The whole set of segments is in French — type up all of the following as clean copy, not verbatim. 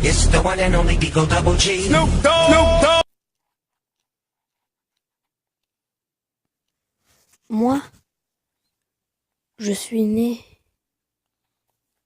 It's the one and only Eagle Double G. Snoop Dogg. Moi, je suis né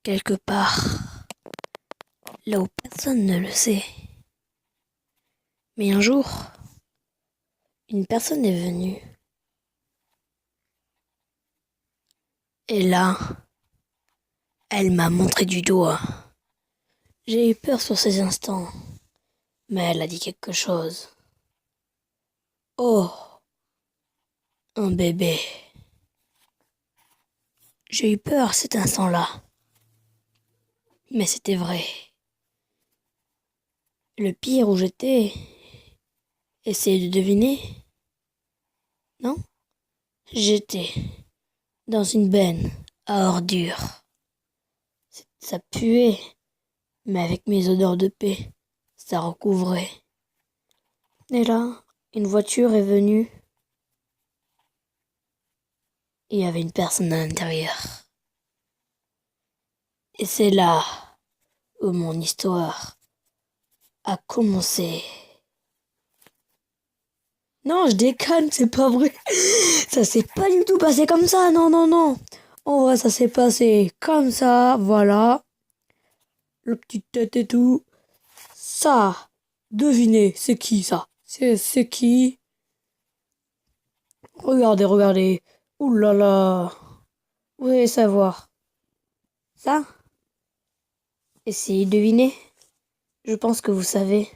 quelque part, là où personne ne le sait. Mais un jour, une personne est venue. Et là, elle m'a montré du doigt. J'ai eu peur sur ces instants, mais elle a dit quelque chose. Oh, un bébé. J'ai eu peur cet instant-là, mais c'était vrai. Le pire où j'étais, essayez de deviner. Non? J'étais dans une benne à ordures. Ça puait, mais avec mes odeurs de paix, ça recouvrait. Et là, une voiture est venue. Et il y avait une personne à l'intérieur. Et c'est là où mon histoire a commencé. Non, je déconne, c'est pas vrai. Ça s'est pas du tout passé comme ça, non, non, non. En vrai, ça s'est passé comme ça, voilà. Le petit tête et tout. Ça, devinez, c'est qui ça? C'est qui? Regardez, regardez. Ouh là là. Vous allez savoir. Ça? Essayez de deviner. Je pense que vous savez.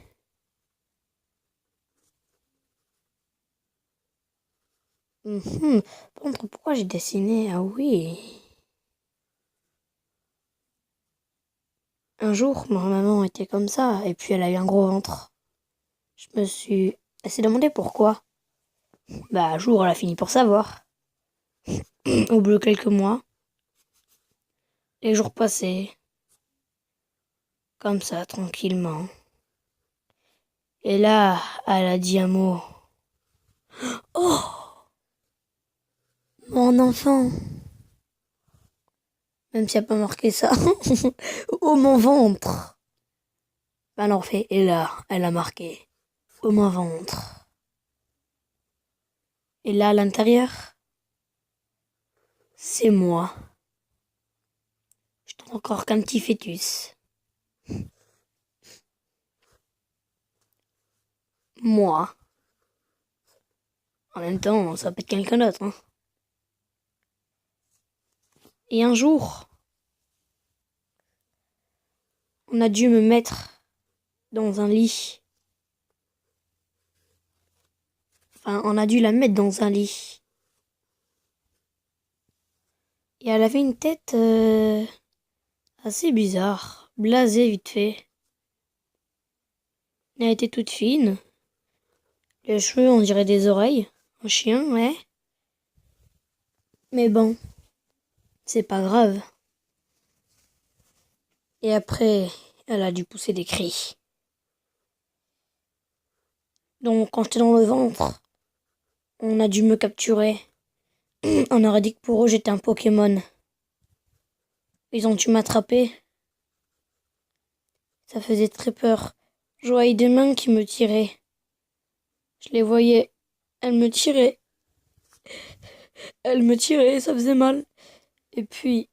Par contre, pourquoi j'ai dessiné? Ah oui. Un jour, ma maman était comme ça, et puis elle a eu un gros ventre. Elle s'est demandé pourquoi. Bah, un jour, elle a fini pour savoir. Au bout de quelques mois, les jours passaient, comme ça, tranquillement. Et là, elle a dit un mot. Oh, mon enfant. Même si elle n'a pas marqué ça. Oh, mon ventre. Bah, elle en refait. Et là, elle a marqué. Oh, mon ventre. Et là, à l'intérieur, c'est moi. Je trouve encore qu'un petit fœtus. Moi. En même temps, ça peut être quelqu'un d'autre. Hein. Et un jour, on a dû me mettre dans un lit. Enfin, on a dû la mettre dans un lit. Et elle avait une tête assez bizarre, blasée vite fait. Elle était toute fine. Les cheveux, on dirait des oreilles. Un chien, ouais. Mais bon, c'est pas grave. Et après, elle a dû pousser des cris. Donc, quand j'étais dans le ventre, on a dû me capturer. On aurait dit que pour eux, j'étais un Pokémon. Ils ont dû m'attraper. Ça faisait très peur. Je voyais des mains qui me tiraient. Je les voyais. Elles me tiraient. Elles me tiraient, ça faisait mal. Et puis,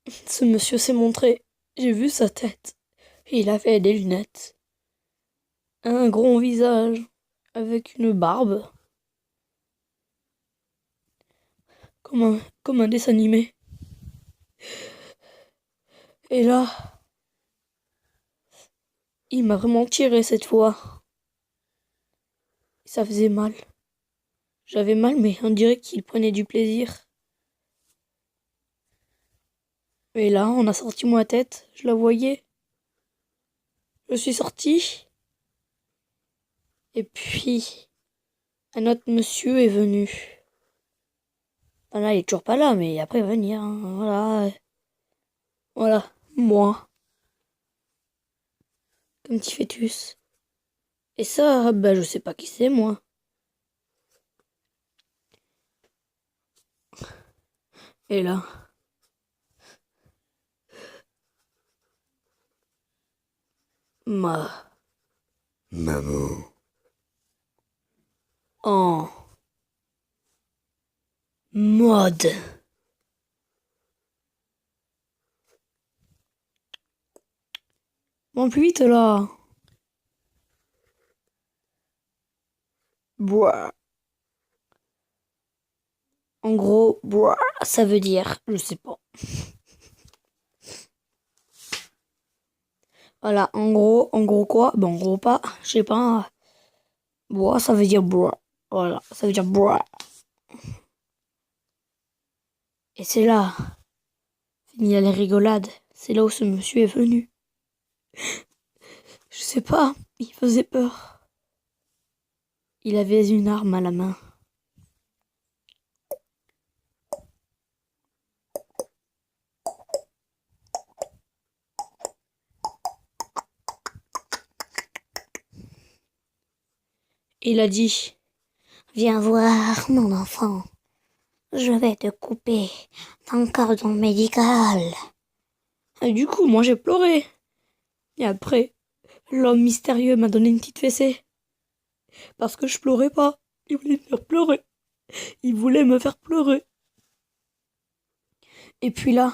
ce monsieur s'est montré. J'ai vu sa tête. Il avait des lunettes. Un gros visage. Avec une barbe. Comme un dessin animé. Et là, il m'a vraiment tiré cette fois. Ça faisait mal. J'avais mal, mais on dirait qu'il prenait du plaisir. Et là, on a sorti ma tête. Je la voyais. Je suis sortie. Et puis, un autre monsieur est venu. Ben là, il est toujours pas là, mais après, il va venir. Hein. Voilà. Voilà. Moi. Comme petit fœtus. Et ça, bah, je sais pas qui c'est, moi. Et là. Maman. En mode. Bon, plus vite là. Bois. En gros, bois, ça veut dire, je sais pas. Voilà, en gros quoi? Bon, en gros pas, je sais pas. Bois, ça veut dire bois. Voilà, ça veut dire bois. Et c'est là, fini la rigolade, c'est là où ce monsieur est venu. Je sais pas, il faisait peur. Il avait une arme à la main. Il a dit, viens voir mon enfant. Je vais te couper ton cordon médical. Et du coup, moi j'ai pleuré. Et après, l'homme mystérieux m'a donné une petite fessée. Parce que je pleurais pas. Il voulait me faire pleurer. Il voulait me faire pleurer. Et puis là,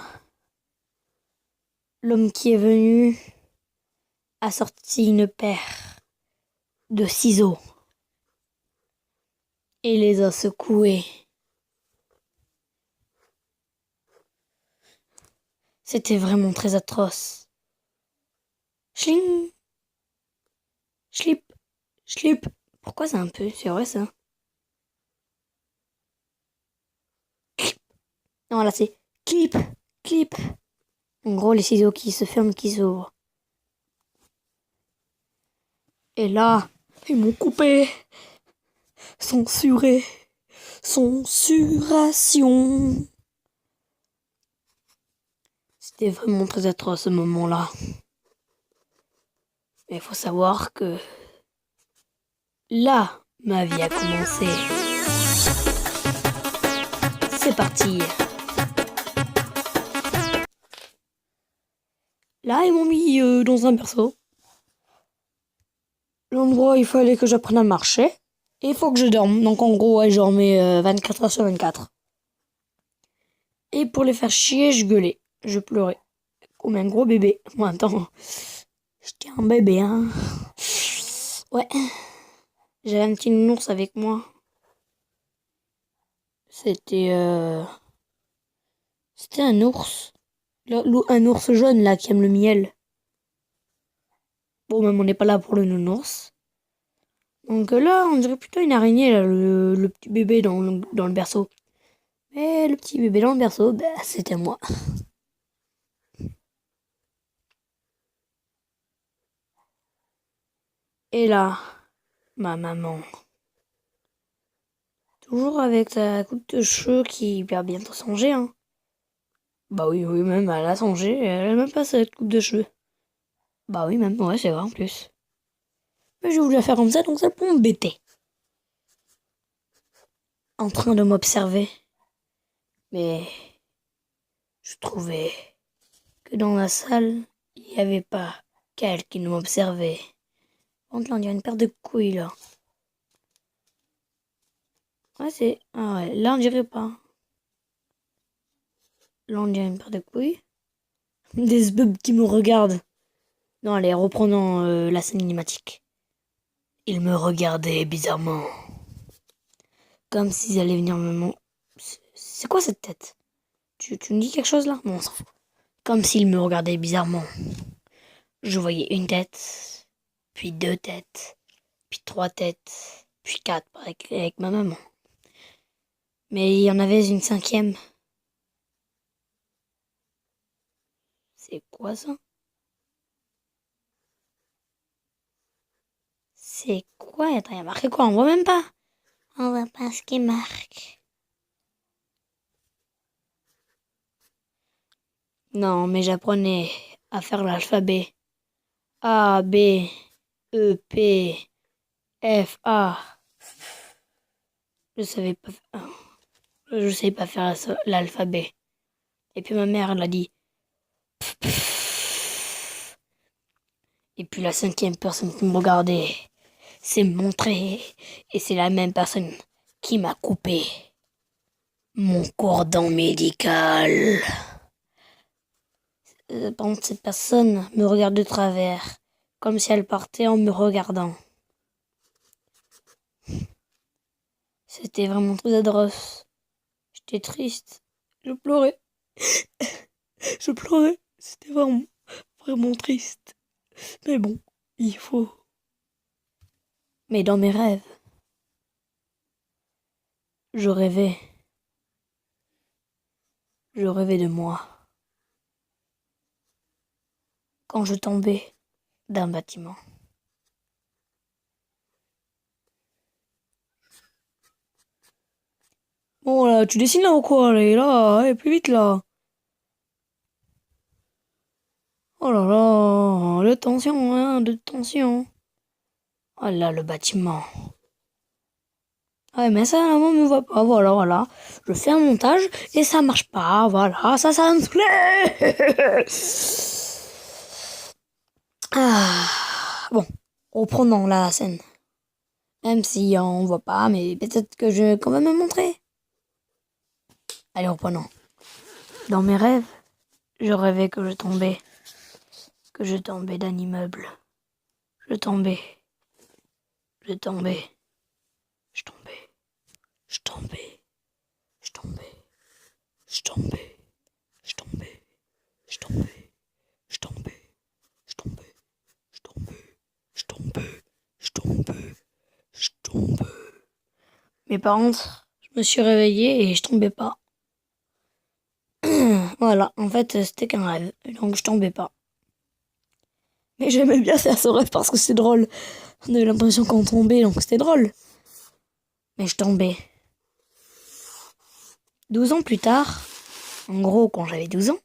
l'homme qui est venu a sorti une paire de ciseaux et les a secoués. C'était vraiment très atroce. Schling, schlip, schlip. Pourquoi c'est un peu? C'est vrai ça. Non, là c'est clip, clip. En gros, les ciseaux qui se ferment, qui s'ouvrent. Et là, ils m'ont coupé. Censuré. Censuration. C'était vraiment très atroce ce moment-là. Mais il faut savoir que là, ma vie a commencé. C'est parti. Là, ils m'ont mis dans un berceau. L'endroit, il fallait que j'apprenne à marcher. Et il faut que je dorme. Donc en gros, ouais, je dormais 24 heures sur 24. Et pour les faire chier, je gueulais. Je pleurais. Comme un gros bébé. Moi, attends. J'étais un bébé, hein. Ouais. J'avais un petit nounours avec moi. C'était un ours. Un ours jaune, là, qui aime le miel. Bon, même on n'est pas là pour le nounours. Donc là, on dirait plutôt une araignée, là, le petit bébé dans le berceau. Mais le petit bébé dans le berceau, bah, c'était moi. Et là, ma maman. Toujours avec sa coupe de cheveux qui va bientôt changer, hein. Bah oui, oui, même, elle a changé. Elle a même pas cette coupe de cheveux. Bah oui, même, ouais, c'est vrai en plus. Mais j'ai voulu la faire comme ça, donc ça peut m'embêter. En train de m'observer. Mais je trouvais que dans la salle, il n'y avait pas qu'elle qui nous m'observait. Contre là, on dirait une paire de couilles, là. Ouais, c'est... Ah ouais, là, on dirait pas. Là, on dirait une paire de couilles. Des sbubs qui me regardent. Non, allez, reprenons la scène cinématique. Ils me regardaient bizarrement. Comme s'ils allaient venir C'est quoi cette tête? Tu me dis quelque chose, là? Bon, on s'en fout. Comme s'ils me regardaient bizarrement. Je voyais une tête, puis deux têtes, puis trois têtes, puis quatre avec ma maman. Mais il y en avait une cinquième. C'est quoi ça? C'est quoi? Attends, il y a marqué quoi? On voit même pas. On voit pas ce qui marque. Non, mais j'apprenais à faire l'alphabet. A, B, E, P, F, A. Je savais pas, je savais pas faire l'alphabet. Et puis ma mère, elle a dit. Et puis la cinquième personne qui me regardait s'est montrée. Et c'est la même personne qui m'a coupé mon cordon médical. Par contre, cette personne me regarde de travers, comme si elle partait en me regardant. C'était vraiment très atroce. J'étais triste. Je pleurais. Je pleurais. C'était vraiment, vraiment triste. Mais bon, il faut. Mais dans mes rêves, je rêvais. Je rêvais de moi. Quand je tombais d'un bâtiment. Bon là, tu dessines là ou quoi? Allez, là, allez, plus vite là. Oh là là, de tension, hein, de tension. Oh là, le bâtiment. Ouais, mais ça, maman me voit pas. Voilà, voilà. Je fais un montage et ça marche pas. Voilà, ça va me saouler. Ah, bon, reprenons la scène. Même si on voit pas, mais peut-être que je vais quand même me montrer. Allez, reprenons. Dans mes rêves, je rêvais que je tombais. Que je tombais d'un immeuble. Je tombais. Je tombais. Je tombais. Je tombais. Je tombais. Je tombais. Je tombais. Je tombais. Je tombais. Je tombais. Je tombais. Je tombais. Je tombais. Je tombais. Mais par contre, je me suis réveillée et je tombais pas. Voilà, en fait, c'était qu'un rêve. Donc je tombais pas. Mais j'aimais bien faire ce rêve parce que c'est drôle. On avait l'impression qu'on tombait, donc c'était drôle. Mais je tombais. 12 ans plus tard, en gros, quand j'avais 12 ans,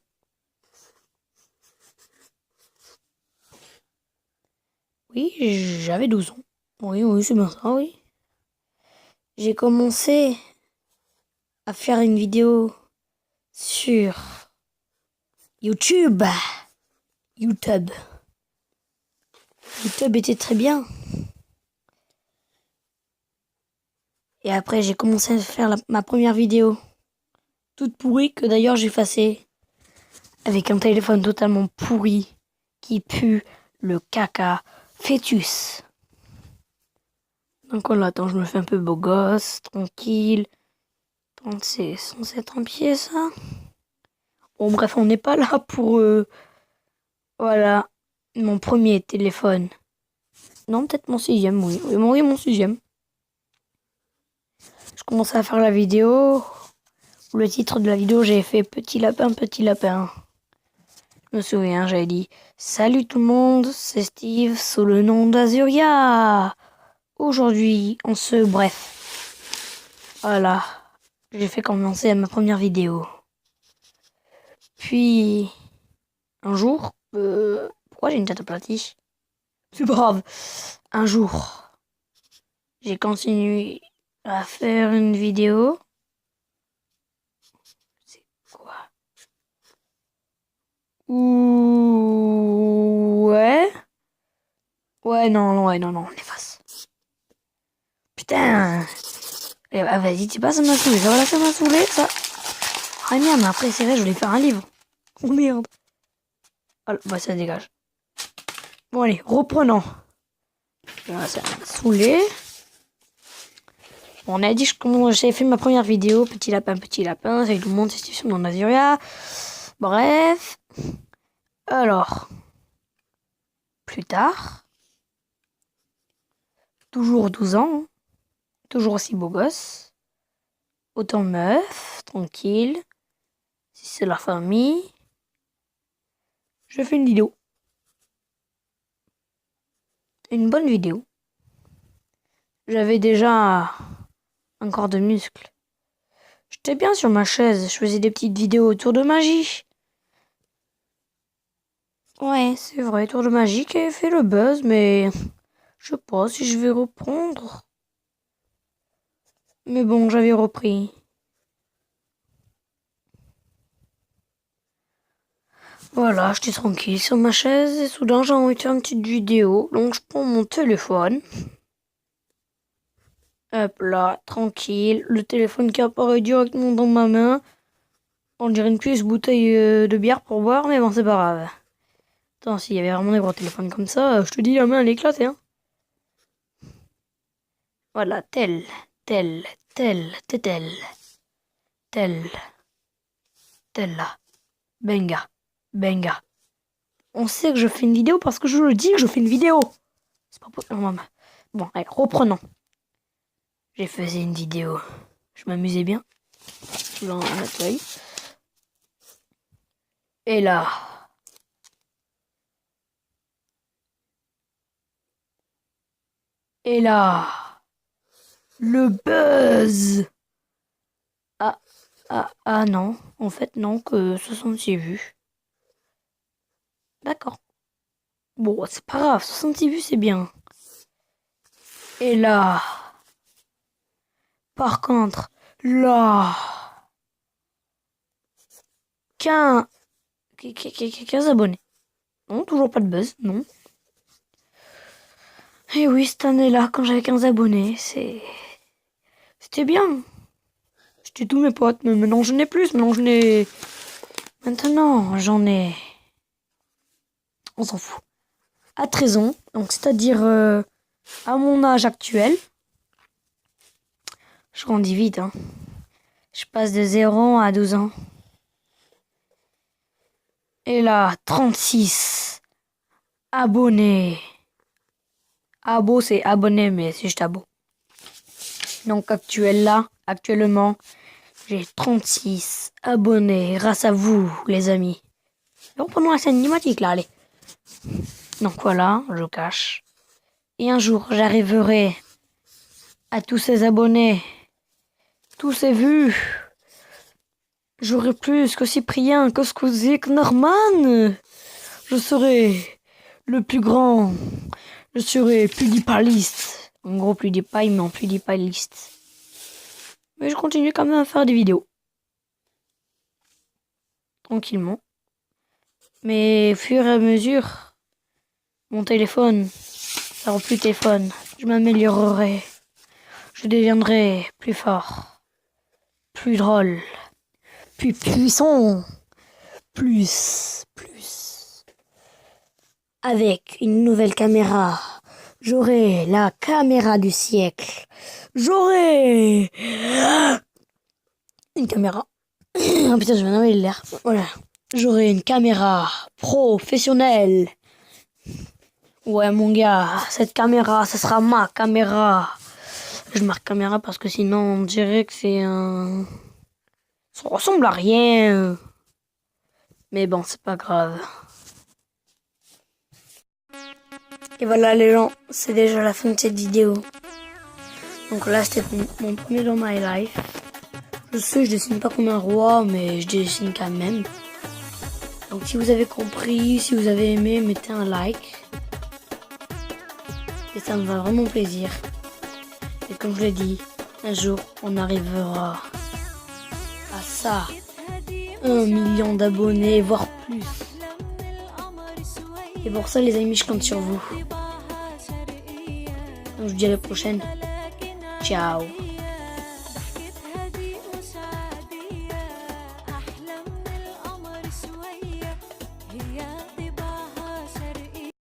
oui, j'avais 12 ans. Oui, oui, c'est bien ça, oui. J'ai commencé à faire une vidéo sur YouTube. YouTube. YouTube était très bien. Et après, j'ai commencé à faire ma première vidéo. Toute pourrie, que d'ailleurs j'ai effacée. Avec un téléphone totalement pourri. Qui pue le caca fœtus. Donc on l'attend, je me fais un peu beau gosse, tranquille. C'est censé être un pied, ça. Bon, bref, on n'est pas là pour... voilà, mon premier téléphone. Non, peut-être mon sixième, oui. Oui, mon sixième. Je commençais à faire la vidéo. Le titre de la vidéo, j'ai fait Petit lapin, petit lapin. Je me souviens, j'avais dit salut tout le monde, c'est Steve sous le nom d'Azuria. Aujourd'hui, on se... Bref. Voilà. J'ai fait commencer à ma première vidéo. Puis, un jour... pourquoi j'ai une tête aplatie? C'est pas grave. Un jour, j'ai continué à faire une vidéo. C'est quoi? Ouh, ouais. Ouais, non, on efface. Putain. Eh bah, vas-y, tu pas, ça m'a saoulé. Voilà, ça m'a saoulé, ça. Ah merde, mais après, c'est vrai, je voulais faire un livre. Oh merde. Voilà, bah, ça dégage. Bon, allez, reprenons. Voilà, ça m'a saoulé. Bon, on a dit que j'avais fait ma première vidéo. Petit lapin, salut tout le monde, c'est Steve sur mon Azuria. Bref. Alors. Plus tard. Toujours 12 ans. Hein. Toujours aussi beau gosse. Autant meuf, tranquille. Si c'est la famille. Je fais une vidéo. Une bonne vidéo. J'avais déjà un corps de muscle. J'étais bien sur ma chaise. Je faisais des petites vidéos autour de magie. Ouais, c'est vrai, tour de magie qui a fait le buzz, mais je sais pas si je vais reprendre. Mais bon, j'avais repris. Voilà, j'étais tranquille sur ma chaise et soudain j'ai envie de faire une petite vidéo. Donc je prends mon téléphone. Hop là, tranquille. Le téléphone qui apparaît directement dans ma main. On dirait une puce bouteille de bière pour boire, mais bon, c'est pas grave. Attends, s'il y avait vraiment des gros téléphones comme ça, je te dis, la main elle est éclatée, hein. Voilà, tel, là. Benga, benga. On sait que je fais une vidéo parce que je le dis que je fais une vidéo. C'est pas possible, maman. Bon, allez, reprenons. J'ai fait une vidéo. Je m'amusais bien. Dans la toile. Et là. Et là. Le buzz. Ah non. En fait, non, que 66 vues. D'accord. Bon, c'est pas grave. 66 vues, c'est bien. Et là. Par contre, là. 15 abonnés. Non, toujours pas de buzz, non. Et oui, cette année-là, quand j'avais 15 abonnés, c'était bien. J'étais tous mes potes, mais maintenant je n'ai plus. Maintenant, j'en ai... On s'en fout. À 13 ans, donc c'est-à-dire à mon âge actuel. Je grandis vite, hein. Je passe de 0 à 12 ans. Et là, 36 abonnés. Abo, c'est abonné, mais c'est juste abo. Donc actuellement, j'ai 36 abonnés grâce à vous, les amis. Donc prenons la scène cinématique, là, allez. Donc voilà, je cache. Et un jour, j'arriverai à tous ces abonnés, tous ces vues. J'aurai plus que Cyprien, que Squeezie, que Norman. Je serai le plus grand. Je serai PewDiePie'liste. En gros, PewDiePie, mais en PewDiePie'liste. Mais je continue quand même à faire des vidéos. Tranquillement. Mais au fur et à mesure, mon téléphone, ça rend plus téléphone. Je m'améliorerai. Je deviendrai plus fort. Plus drôle. Plus puissant. Plus. Avec une nouvelle caméra. J'aurai la caméra du siècle. J'aurai une caméra. Oh putain, je vais enlever l'air. Voilà. J'aurai une caméra professionnelle. Ouais, mon gars, cette caméra, ça sera ma caméra. Je marque caméra parce que sinon, on dirait que c'est un... Ça ressemble à rien. Mais bon, c'est pas grave. Et voilà les gens, c'est déjà la fin de cette vidéo. Donc là, c'était mon premier dans My Life. Je sais, je dessine pas comme un roi, mais je dessine quand même. Donc si vous avez compris, si vous avez aimé, mettez un like. Et ça me va vraiment plaisir. Et comme je l'ai dit, un jour, on arrivera à ça. 1 million d'abonnés, voire plus. Et pour ça, les amis, je compte sur vous. Donc je vous dis à la prochaine. Ciao.